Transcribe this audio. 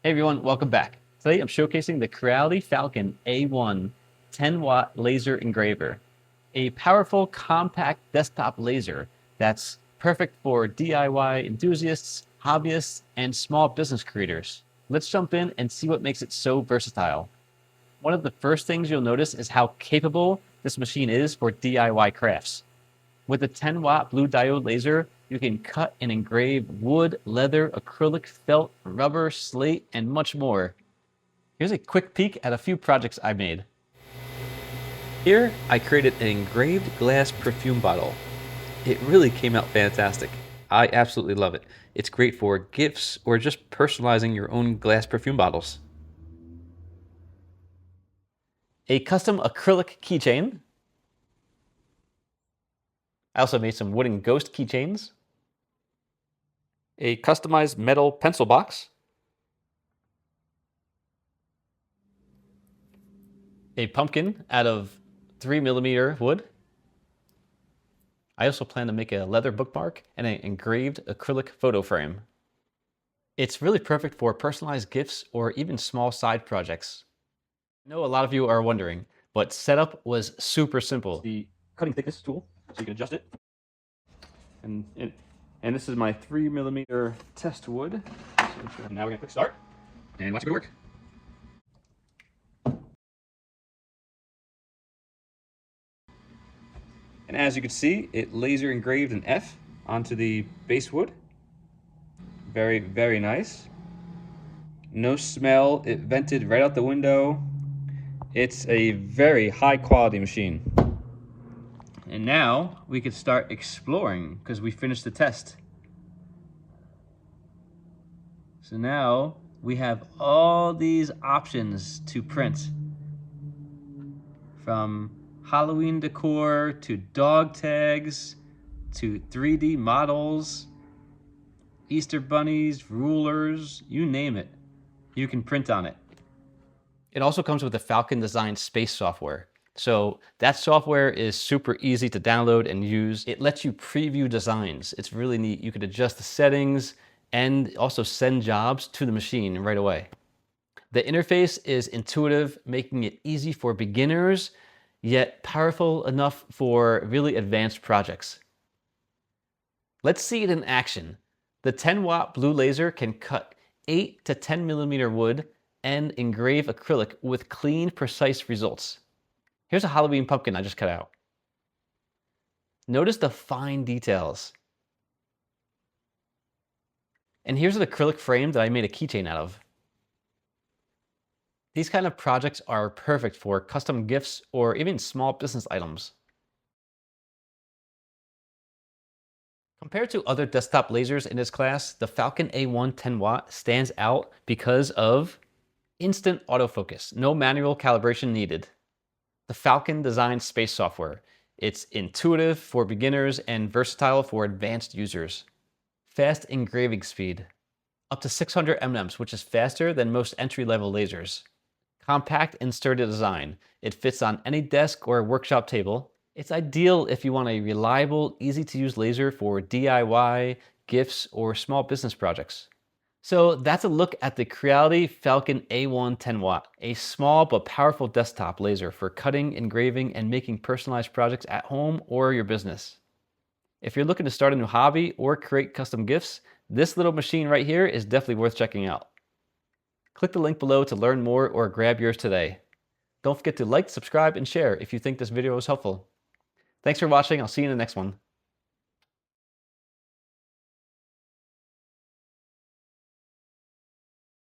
Hey everyone, welcome back. Today I'm showcasing the Creality Falcon A1 10-watt laser engraver, a powerful compact desktop laser that's perfect for DIY enthusiasts, hobbyists, and small business creators. Let's jump in and see what makes it so versatile. One of the first things you'll notice is how capable this machine is for DIY crafts. With a 10-watt blue diode laser, you can cut and engrave wood, leather, acrylic, felt, rubber, slate, and much more. Here's a quick peek at a few projects I made. Here, I created an engraved glass perfume bottle. It really came out fantastic. I absolutely love it. It's great for gifts or just personalizing your own glass perfume bottles. A custom acrylic keychain. I also made some wooden ghost keychains. A customized metal pencil box. A pumpkin out of 3mm wood. I also plan to make a leather bookmark and an engraved acrylic photo frame. It's really perfect for personalized gifts or even small side projects. I know a lot of you are wondering, but setup was super simple. The cutting thickness tool, so you can adjust it. And this is my 3mm test wood. So now we're gonna click start and watch it work. And as you can see, it laser engraved an F onto the base wood. Very, very nice. No smell, it vented right out the window. It's a very high quality machine. And now we could start exploring because we finished the test. So now we have all these options to print, from Halloween decor to dog tags to 3D models, Easter bunnies, rulers, you name it, you can print on it. It also comes with the Falcon Design Space software. So that software is super easy to download and use. It lets you preview designs. It's really neat. You could adjust the settings and also send jobs to the machine right away. The interface is intuitive, making it easy for beginners, yet powerful enough for really advanced projects. Let's see it in action. The 10-watt blue laser can cut 8 to 10mm wood and engrave acrylic with clean, precise results. Here's a Halloween pumpkin I just cut out. Notice the fine details. And here's an acrylic frame that I made a keychain out of. These kind of projects are perfect for custom gifts or even small business items. Compared to other desktop lasers in this class, the Falcon A1 10-watt stands out because of instant autofocus, no manual calibration needed. The Falcon Design Space software. It's intuitive for beginners and versatile for advanced users. Fast engraving speed, up to 600 mNms, which is faster than most entry-level lasers. Compact and sturdy design. It fits on any desk or workshop table. It's ideal if you want a reliable, easy-to-use laser for DIY, gifts, or small business projects. So that's a look at the Creality Falcon A1 10-watt, a small but powerful desktop laser for cutting, engraving, and making personalized projects at home or your business. If you're looking to start a new hobby or create custom gifts, this little machine right here is definitely worth checking out. Click the link below to learn more or grab yours today. Don't forget to like, subscribe, and share if you think this video was helpful. Thanks for watching. I'll see you in the next one.